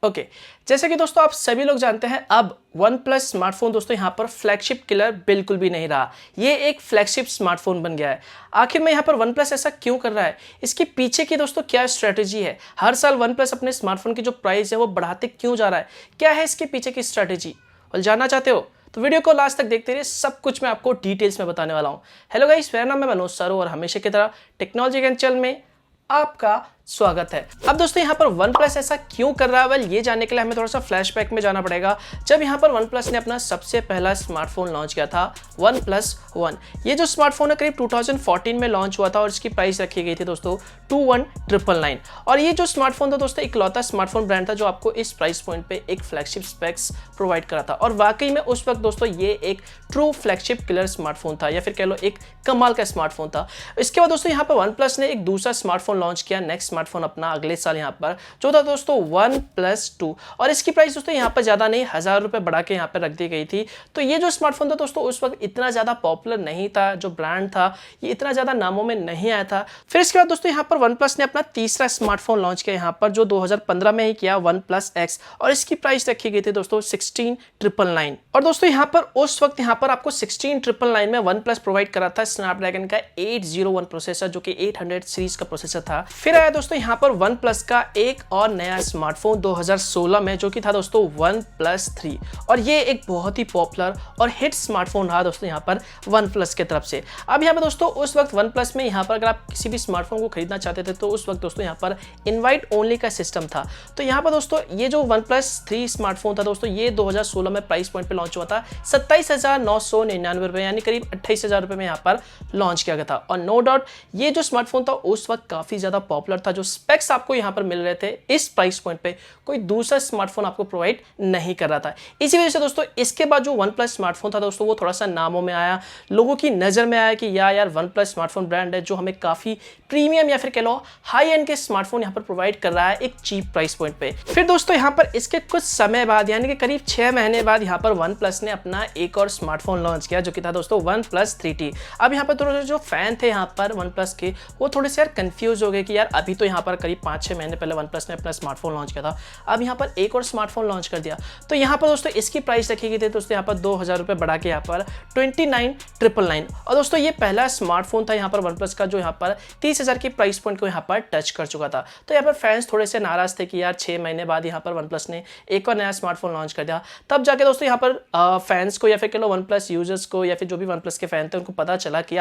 Okay जैसे कि दोस्तों आप सभी लोग जानते हैं अब वन प्लस स्मार्टफोन दोस्तों यहाँ पर फ्लैगशिप किलर बिल्कुल भी नहीं रहा। ये एक फ्लैगशिप स्मार्टफोन बन गया है। आखिर में यहाँ पर वन प्लस ऐसा क्यों कर रहा है, इसके पीछे की दोस्तों क्या स्ट्रैटेजी है? हर साल वन प्लस अपने स्मार्टफोन की जो प्राइस है वो बढ़ाते क्यों जा रहा है? क्या है इसके पीछे की स्ट्रैटेजी? और जानना चाहते हो तो वीडियो को लास्ट तक देखते रहिए, सब कुछ मैं आपको डिटेल्स में बताने वाला हूँ। हेलो गाइस, मेरा नाम है मनोज सर और हमेशा की तरह टेक्नोलॉजी के चैनल में आपका स्वागत है। अब दोस्तों यहाँ पर वन प्लस ऐसा क्यों कर रहा है, वेल ये जानने के लिए हमें थोड़ा सा फ्लैशबैक में जाना पड़ेगा। जब यहाँ पर वन प्लस ने अपना सबसे पहला स्मार्टफोन लॉन्च किया था वन प्लस वन। ये जो स्मार्टफोन है करीब 2014 में लॉन्च हुआ था और इसकी प्राइस रखी गई थी दोस्तों 21,999। और ये जो स्मार्टफोन था दोस्तों इकलौता स्मार्टफोन ब्रांड था जो आपको इस प्राइस पॉइंट पे एक फ्लैगशिप स्पेक्स प्रोवाइड करा था। और वाकई में उस वक्त दोस्तों ये एक ट्रू फ्लैगशिप किलर स्मार्टफोन था, या फिर कह लो एक कमाल का स्मार्टफोन था। इसके बाद दोस्तों यहाँ पर वन प्लस ने एक दूसरा स्मार्टफोन लॉन्च किया, नेक्स्ट स्मार्टफोन अपना अगले साल यहाँ पर, जो था दोस्तों वन प्लस टू। और इसकी प्राइस दोस्तों यहाँ पर ज्यादा नहीं, 1000 रुपए बढ़ा के यहाँ पर रख दी गई थी। तो ये जो स्मार्टफोन था दोस्तों उस वक्त इतना ज्यादा पॉपुलर नहीं था, जो ब्रांड था ये इतना ज्यादा नामों में नहीं आया था। फिर इसके बाद दोस्तों यहाँ पर वन प्लस ने अपना तीसरा स्मार्टफोन लॉन्च किया यहाँ पर, जो 2015 में ही किया, वन प्लस एक्स। और इसकी प्राइस रखी गई थी दोस्तों 16,999। और दोस्तों यहाँ पर उस वक्त यहाँ पर आपको 16,999 में वन प्लस प्रोवाइड करा था स्नैपड्रैगन का 801 प्रोसेसर, जो कि 800 सीरीज का प्रोसेसर था। फिर आया दोस्तों यहाँ पर वन प्लस का एक और नया स्मार्टफोन 2016 में, जो कि था दोस्तों वन प्लस 3। और ये एक बहुत ही पॉपुलर और हिट स्मार्टफोन रहा दोस्तों यहाँ पर वन प्लस की तरफ से। अब यहाँ पर दोस्तों उस वक्त वन प्लस में यहाँ पर अगर आप किसी भी स्मार्टफोन को खरीदना चाहते थे तो उस वक्त दोस्तों यहाँ पर इनवाइट ओनली का सिस्टम था। तो यहाँ पर दोस्तों ये जो वन प्लस 3 स्मार्टफोन था दोस्तों ये 2016 में प्राइस पॉइंट पे लॉन्च हुआ था 27,999 रुपए, यानी करीब 28,000 रुपए में यहाँ पर लॉन्च किया गया था। और नो डाउट ये जो स्मार्टफोन था उस वक्त काफी ज्यादा पॉपुलर था। जो स्पेक्स आपको यहाँ पर मिल रहे थे इस प्राइस पॉइंट पे कोई दूसरा स्मार्टफोन आपको प्रोवाइड नहीं कर रहा था। इसी वजह से दोस्तों इसके बाद जो वन प्लस स्मार्टफोन था दोस्तों वो थोड़ा सा नामों में आया, लोगों की नजर में आया कि यार वन प्लस स्मार्टफोन ब्रांड है जो हमें काफी प्रीमियम या फिर कह लो हाई एंड के स्मार्टफोन यहाँ पर प्रोवाइड कर रहा है एक चीप प्राइस पॉइंट पे। फिर दोस्तों यहाँ पर इसके कुछ समय बाद यानी कि करीब 6 महीने बाद यहाँ पर वन प्लस ने अपना एक और स्मार्टफोन लॉन्च किया, जो कि था दोस्तों वन प्लस 3T। अब यहाँ पर थोड़े जो फैन थे यहाँ पर वन प्लस के वो थोड़े से यार कंफ्यूज हो गए कि यार अभी तो यहाँ पर करीब 5-6 महीने पहले वन प्लस ने अपना स्मार्टफोन लॉन्च किया था, अब यहाँ पर एक और स्मार्टफोन लॉन्च कर दिया। तो यहाँ पर दोस्तों इसकी प्राइस रखी गई थी दोस्तों यहाँ पर 2,000 रुपए बढ़ा के यहाँ पर 29,999। और दोस्तों ये पहला स्मार्टफोन था यहाँ पर वन प्लस का जो यहाँ पर 30,000 की प्राइस पॉइंट को यहाँ पर टच कर चुका था। तो यहाँ पर फैंस थोड़े से नाराज थे कि यार 6 महीने बाद यहाँ पर वन प्लस ने एक और नया स्मार्टफोन लॉन्च कर दिया। तब जाके दोस्तों यहाँ पर फैंस को या फिर कह लो वन प्लस यूजर्स को या फिर जो भी वन प्लस के फैन थे उनको पता चला कि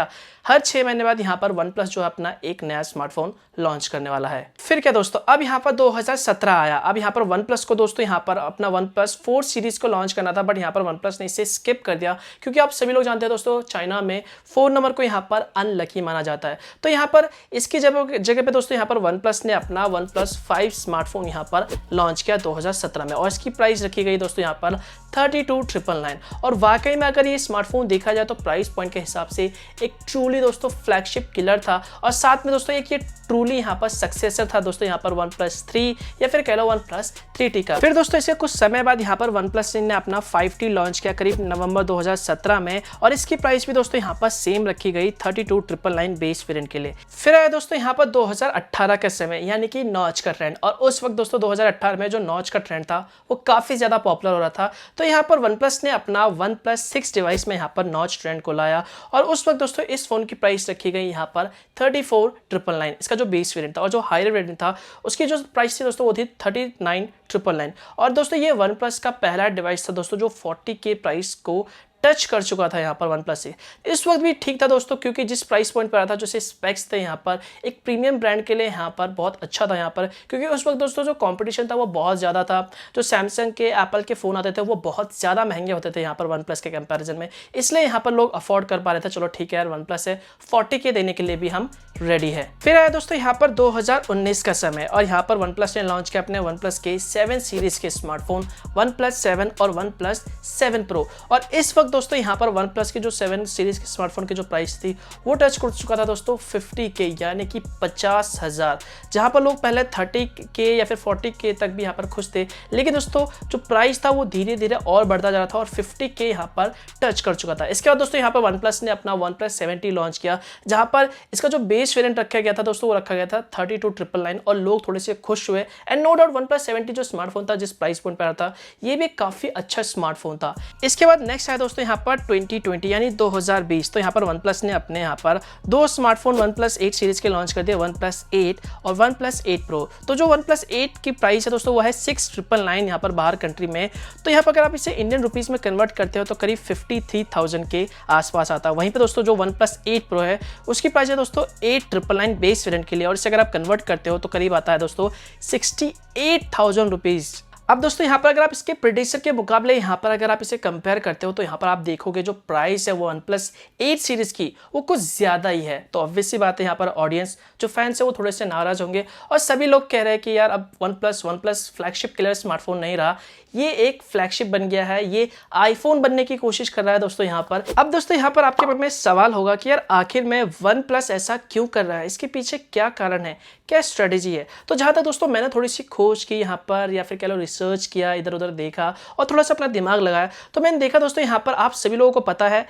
हर 6 महीने बाद यहाँ पर वन प्लस जो है अपना एक नया स्मार्टफोन लॉन्च करने वाला है। फिर क्या दोस्तों अब यहाँ पर 2017 आया। अब यहाँ पर वन प्लस को दोस्तों यहाँ पर अपना वन प्लस 4 सीरीज को लॉन्च करना था, बट यहाँ पर वन प्लस ने इसे स्किप कर दिया क्योंकि आप सभी लोग जानते हैं दोस्तों चाइना में 4 नंबर को यहाँ पर अनलकी माना जाता है। तो यहाँ पर इसकी जगह पे दोस्तों यहाँ पर वन प्लस ने अपना वन प्लस 5 स्मार्टफोन यहाँ पर लॉन्च किया 2017 में, और इसकी प्राइस रखी गई दोस्तों यहाँ पर 32,999। और वाकई में अगर ये स्मार्टफोन देखा जाए तो प्राइस पॉइंट के हिसाब से एक ट्रूली दोस्तों फ्लैगशिप किलर था, और साथ में दोस्तों एक ये ट्रूली यहाँ पर सक्सेसर था दोस्तों यहाँ पर वन प्लस 3 या फिर कह लो वन प्लस 3T का। फिर दोस्तों इसके कुछ समय बाद यहाँ पर वन प्लस ने अपना 5T लॉन्च किया करीब नवंबर 2017 में, और इसकी प्राइस भी दोस्तों यहाँ पर सेम रखी गई 32,999 बेस वेरिएंट के लिए। फिर आया दोस्तों यहाँ पर 2018 का समय यानी कि नॉच का ट्रेंड, और उस वक्त दोस्तों 2018 में जो नॉच का ट्रेंड था वो काफी ज्यादा पॉपुलर हो रहा था। तो यहाँ पर वन प्लस ने अपना वन प्लस 6 डिवाइस में यहाँ पर नॉच ट्रेंड को लाया, और उस वक्त दोस्तों इस फोन की प्राइस रखी गई यहाँ पर 34,999 इसका जो बेस वेरिएंट था, और जो हायर वेरिएंट था उसकी जो प्राइस थी दोस्तों वो थी 39,999। और दोस्तों ये वन प्लस का पहला डिवाइस था दोस्तों जो 40K प्राइस को टच कर चुका था यहाँ पर वन प्लस से। इस वक्त भी ठीक था दोस्तों क्योंकि जिस प्राइस पॉइंट पर आया था जो स्पेक्स थे यहाँ पर एक प्रीमियम ब्रांड के लिए यहाँ पर बहुत अच्छा था यहाँ पर, क्योंकि उस वक्त दोस्तों जो कंपटीशन था वो बहुत ज़्यादा था। जो सैमसंग के एप्पल के फ़ोन आते थे वो बहुत ज़्यादा महंगे होते थे यहाँ पर वन प्लस के कंपेरिजन में, इसलिए यहाँ पर लोग अफोर्ड कर पा रहे थे, चलो ठीक है यार वन प्लस है 40K देने के लिए भी हम रेडी है। फिर आया दोस्तों यहाँ पर 2019 का समय, और यहाँ पर वन प्लस ने लॉन्च किया अपने वन प्लस के 7 सीरीज के स्मार्टफोन वन प्लस 7 और वन प्लस 7 प्रो। और इस वक्त वक्त दोस्तों यहाँ पर वन प्लस की जो 7 सीरीज के स्मार्टफोन की जो प्राइस थी वो टच कर चुका था दोस्तों 50K यानी कि 50,000, जहाँ पर लोग पहले 30K या फिर 40K तक भी यहाँ पर खुश थे। लेकिन दोस्तों जो प्राइस था वो धीरे धीरे और बढ़ता जा रहा था और 50K यहाँ पर टच कर चुका था। इसके बाद दोस्तों यहाँ पर वन प्लस ने अपना वन प्लस 70 लॉन्च किया, जहाँ पर इसका जो बेस वेरिएंट रखा गया था दोस्तों वो रखा गया था 32,999 और लोग थोड़े से खुश हुए। And no doubt one plus 70 जो स्मार्टफोन था जिस प्राइस पॉइंट पर आ रहा था ये भी काफी अच्छा स्मार्टफोन था। इसके बाद नेक्स्ट है दोस्तों यहाँ पर 2020 यानी 2020। तो यहाँ पर वन प्लस ने अपने यहाँ पर दो स्मार्टफोन वन प्लस 8 सीरीज के लॉन्च कर दिए, वन प्लस 8 और वन प्लस 8 प्रो। तो जो वन प्लस 8 की प्राइस है दोस्तों वो है 6,999 यहाँ पर बाहर कंट्री में। तो यहाँ पर अगर आप इसे इंडियन रुपीज में कन्वर्ट करते हो तो करीब 53,000 के आसपास आता है। वहीं पे दोस्तों जो वन प्लस 8 प्रो है उसकी प्राइस है दोस्तों 8,999 बेस वेरिएंट के लिए, और इसे अगर आप कन्वर्ट करते हो तो करीब आता है दोस्तों 68,000 रुपीज। अब दोस्तों यहाँ पर अगर आप इसके प्रेडिक्सर के मुकाबले यहाँ पर अगर आप इसे कंपेयर करते हो तो यहाँ पर आप देखोगे जो प्राइस है वो वन प्लस 8 सीरीज की वो कुछ ज़्यादा ही है। तो ऑब्वियस सी बात है यहाँ पर ऑडियंस जो फैंस है वो थोड़े से नाराज होंगे और सभी लोग कह रहे हैं कि यार अब one plus flagship killer smartphone नहीं रहा, ये एक फ्लैगशिप बन गया है, ये आईफोन बनने की कोशिश कर रहा है दोस्तों यहाँ पर। अब दोस्तों यहाँ पर आपके मन में सवाल होगा कि यार आखिर में वन प्लस ऐसा क्यों कर रहा है, इसके पीछे क्या कारण है, क्या स्ट्रेटेजी है। तो जहाँ तक दोस्तों मैंने थोड़ी सी खोज की यहाँ पर या फिर कह लो रिसर्च किया, इधर उधर देखा और थोड़ा सा अपना दिमाग लगाया, तो मैंने देखा दोस्तों यहाँ पर आप सभी लोगों को पता है,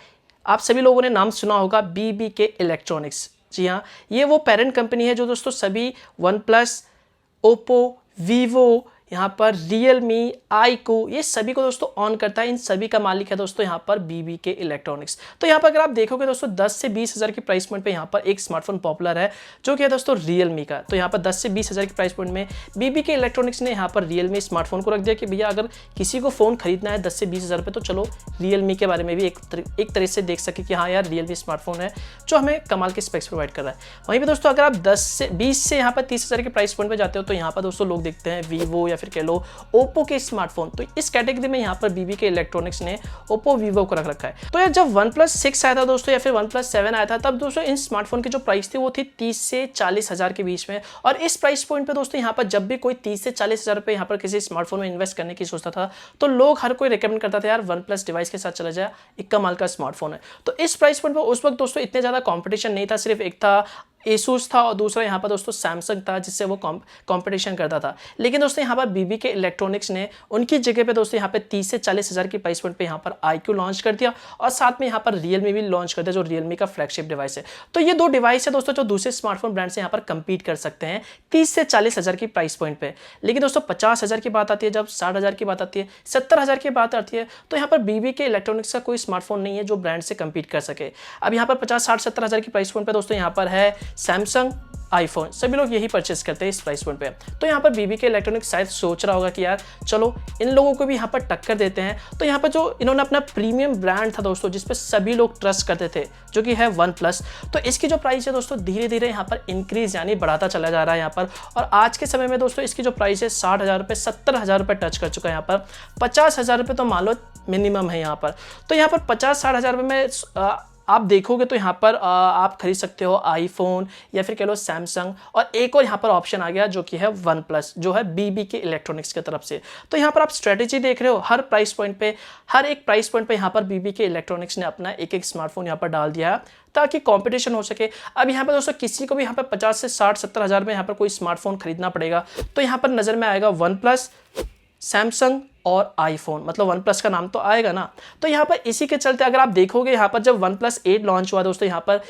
आप सभी लोगों ने नाम सुना होगा BBK इलेक्ट्रॉनिक्स। जी हाँ, ये वो पेरेंट कंपनी है जो दोस्तों सभी वन प्लस, ओप्पो, वीवो, यहाँ पर रियलमी, आईको ये सभी को दोस्तों ऑन करता है। इन सभी का मालिक है दोस्तों यहाँ पर BBK इलेक्ट्रॉनिक्स। तो यहाँ पर अगर आप देखोगे दोस्तों 10 से 20 हज़ार की प्राइस पॉइंट पे यहाँ पर एक स्मार्टफोन पॉपुलर है जो कि है दोस्तों रियलमी का। तो यहाँ पर 10 से 20 हज़ार की प्राइस पॉइंट में BBK इलेक्ट्रॉनिक्स ने यहाँ पर रियलमी स्मार्टफोन को रख दिया कि भैया अगर किसी को फ़ोन खरीदना है 10 से 20 हज़ार रुपये तो चलो रियलमी के बारे में भी एक तरह से देख सके कि हाँ यार रियलमी स्मार्टफोन है जो हमें कमाल के स्पेक्स प्रोवाइड कर रहा है। वहीं पर दोस्तों अगर आप 20 से यहाँ पर 30 हज़ार के प्राइस पॉइंट पर जाते हो तो यहाँ पर दोस्तों लोग देखते हैं वीवो या फिर कह लो ओप्पो के स्मार्टफोन। तो इस कैटेगरी में यहाँ पर BBK इलेक्ट्रॉनिक्स ने ओप्पो, वीवो को रख रखा है। तो यार जब वन प्लस 6 आया था दोस्तों या फिर वन प्लस 7 आया था तब दोस्तों इन स्मार्टफोन की जो प्राइस थी वो थी 30 से 40 हज़ार के बीच में। और इस प्राइस पॉइंट पे दोस्तों यहाँ पर जब भी कोई 30 से 40 हज़ार रुपये यहाँ पर किसी स्मार्टफोन में इन्वेस्ट करने की सोचता था तो लोग हर कोई रिकमेंड करता था यार वन प्लस डिवाइस के साथ चला जाए, एक कमाल का स्मार्टफोन है। तो इस प्राइस पॉइंट पर उस वक्त दोस्तों इतने ज़्यादा कॉम्पिटिशन नहीं था, सिर्फ एक था एसूस था और दूसरा यहाँ पर दोस्तों सैमसंग था जिससे वो कंपटीशन करता था। लेकिन दोस्तों यहाँ पर BBK इलेक्ट्रॉनिक्स ने उनकी जगह पे दोस्तों यहाँ पे 30 से 40 हज़ार की प्राइस पॉइंट पे यहाँ पर iQOO लॉन्च कर दिया और साथ में यहाँ पर रियलमी भी लॉन्च कर दिया जो रियलमी का फ्लैगशिप डिवाइस है। तो ये दो डिवाइस है दोस्तों जो दूसरे स्मार्टफोन ब्रांड से यहाँ पर कम्पीट कर सकते हैं 30 से 40 हज़ार की प्राइस पॉइंट पे। लेकिन दोस्तों 50 हज़ार की बात आती है, जब 60 हज़ार की बात आती है, 70 हज़ार की बात आती है तो यहाँ पर BBK इलेक्ट्रॉनिक्स का कोई स्मार्टफोन नहीं है जो ब्रांड से कम्पीट कर सके। अब यहाँ पर 50, 60, 70 हज़ार की प्राइस पॉइंट पे दोस्तों यहाँ पर है सैमसंग, आईफोन, सभी लोग यही परचेस करते हैं इस प्राइस पॉइंट पे। तो यहाँ पर BBK इलेक्ट्रॉनिक्स शायद सोच रहा होगा कि यार चलो इन लोगों को भी यहाँ पर टक्कर देते हैं। तो यहाँ पर जो इन्होंने अपना प्रीमियम ब्रांड था दोस्तों जिस पे सभी लोग ट्रस्ट करते थे जो कि है वन प्लस, तो इसकी जो प्राइस है दोस्तों धीरे धीरे यहाँ पर इंक्रीज यानी बढ़ाता चला जा रहा है यहाँ पर। और आज के समय में दोस्तों इसकी जो प्राइस है 60 हज़ार रुपये, 70 हज़ार रुपये टच कर चुका है यहाँ पर। 50 हज़ार रुपये तो मान लो मिनिमम है यहाँ पर। तो यहाँ पर 50-60 हज़ार रुपये में आप देखोगे तो यहाँ पर आप खरीद सकते हो आईफोन या फिर कह लो सैमसंग, और एक और यहाँ पर ऑप्शन आ गया जो कि है वन प्लस जो है BBK इलेक्ट्रॉनिक्स की तरफ से। तो यहाँ पर आप स्ट्रेटेजी देख रहे हो, हर प्राइस पॉइंट पे, हर एक प्राइस पॉइंट पे यहाँ पर BBK इलेक्ट्रॉनिक्स ने अपना एक एक स्मार्टफोन यहाँ पर डाल दिया है ताकि कंपटीशन हो सके। अब यहाँ पर दोस्तों किसी को भी यहाँ पर 50 से 60-70 हज़ार में यहाँ पर कोई स्मार्टफोन खरीदना पड़ेगा तो यहाँ पर नज़र में आएगा वन प्लस, सैमसंग और आईफोन, मतलब वन प्लस का नाम तो आएगा ना। तो यहाँ पर इसी के चलते अगर आप देखोगे यहाँ पर जब वन प्लस 8 लॉन्च हुआ दोस्तों यहाँ पर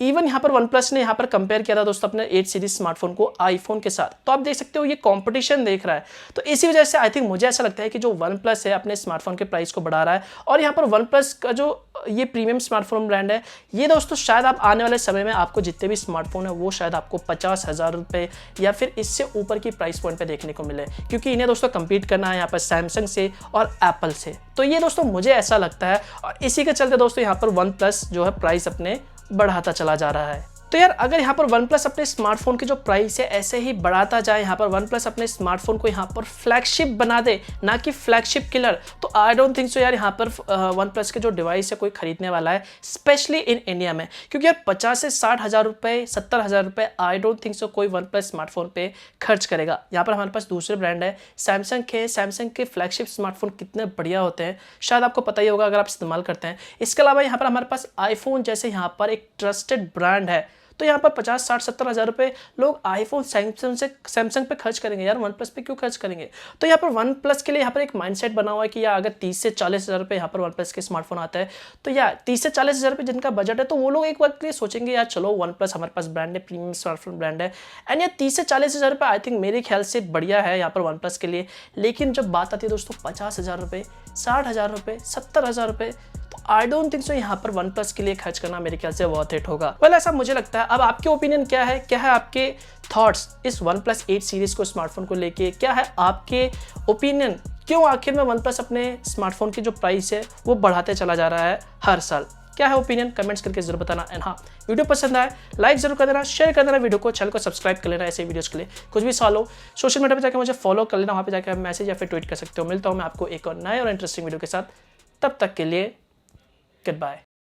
इवन यहाँ पर वन प्लस ने यहाँ पर कंपेयर किया था दोस्तों अपने 8 सीरीज स्मार्टफोन को आईफोन के साथ। तो आप देख सकते हो ये कंपटीशन देख रहा है। तो इसी वजह से आई थिंक मुझे ऐसा लगता है कि जो वन प्लस है अपने स्मार्टफोन के प्राइस को बढ़ा रहा है। और यहाँ पर वन प्लस का जो ये प्रीमियम स्मार्टफोन ब्रांड है ये दोस्तों शायद आप आने वाले समय में आपको जितने भी स्मार्टफोन है वो शायद आपको 50 हज़ार रुपये या फिर इससे ऊपर की प्राइस पॉइंट पे देखने को मिले, क्योंकि इन्हें दोस्तों कम्पीट करना है यहाँ पर सैमसंग से और एप्पल से। तो ये दोस्तों मुझे ऐसा लगता है और इसी के चलते दोस्तों यहाँ पर वन प्लस जो है प्राइस अपने बढ़ाता चला जा रहा है। तो यार अगर यहाँ पर वन प्लस अपने स्मार्टफोन की जो प्राइस है ऐसे ही बढ़ाता जाए, यहाँ पर वन प्लस अपने स्मार्टफोन को यहाँ पर फ्लैगशिप बना दे, ना कि फ्लैगशिप किलर, तो आई डोंट थिंक सो यार यहाँ पर वन प्लस के जो डिवाइस है कोई खरीदने वाला है, स्पेशली इन इंडिया में। क्योंकि यार 50 से 60,000 रुपये, 70,000 रुपये आई डोंट थिंक सो कोई वन प्लस स्मार्टफोन पे खर्च करेगा। यहाँ पर हमारे पास दूसरे ब्रांड है सैमसंग के। सैमसंग के फ्लैगशिप स्मार्टफोन कितने बढ़िया होते हैं, शायद आपको पता ही होगा अगर आप इस्तेमाल करते हैं। इसके अलावा यहाँ पर हमारे पास आईफोन जैसे यहाँ पर एक ट्रस्टेड ब्रांड है, तो यहाँ पर 50, 60, 70,000 रुपये लोग आईफोन सैमसंग पे खर्च करेंगे, यार वन प्लस पे क्यों खर्च करेंगे। तो यहाँ पर वन प्लस के लिए यहाँ पर एक माइंडसेट बना हुआ है कि यार अगर 30 से 40,000 रुपये यहाँ पर वन प्लस के स्मार्टफोन आता है, तो यार 30 से 40,000 रुपये जिनका बजट है, तो वो लोग एक बार के लिए सोचेंगे यार चलो वन प्लस हमारे पास ब्रांड है, प्रीमियम स्मार्टफोन ब्रांड है, एंड यार 30 से 40,000 रुपये आई थिंक मेरे ख्याल से बढ़िया है यहाँ पर वन प्लस के लिए। लेकिन जब बात आती है दोस्तों 50,000 रुपये, 60,000 रुपये, 70,000 रुपये, तो आई डोंट थिंक सो यहाँ पर वन प्लस के लिए खर्च करना मेरे ख्याल से वर्थ इट होगा। वेल ऐसा मुझे लगता है। अब आपके ओपिनियन क्या है, क्या है आपके थॉट्स इस वन प्लस 8 सीरीज को स्मार्टफोन को लेके, क्या है आपके ओपिनियन, क्यों आखिर में वन प्लस अपने स्मार्टफोन की जो प्राइस है वो बढ़ाते चला जा रहा है हर साल। क्या है ओपिनियन, कमेंट्स करके जरूर बताना। एंड हाँ, वीडियो पसंद आए लाइक जरूर कर देना, शेयर कर देना वीडियो को, चैनल को सब्सक्राइब कर लेना ऐसे वीडियोस के लिए। कुछ भी सवाल हो सोशल मीडिया पर जाकर मुझे फॉलो कर लेना, वहाँ पे जाकर मैसेज या फिर ट्वीट कर सकते हो। मिलता हूँ मैं आपको एक और नए और इंटरेस्टिंग वीडियो के साथ, तब तक के लिए Goodbye.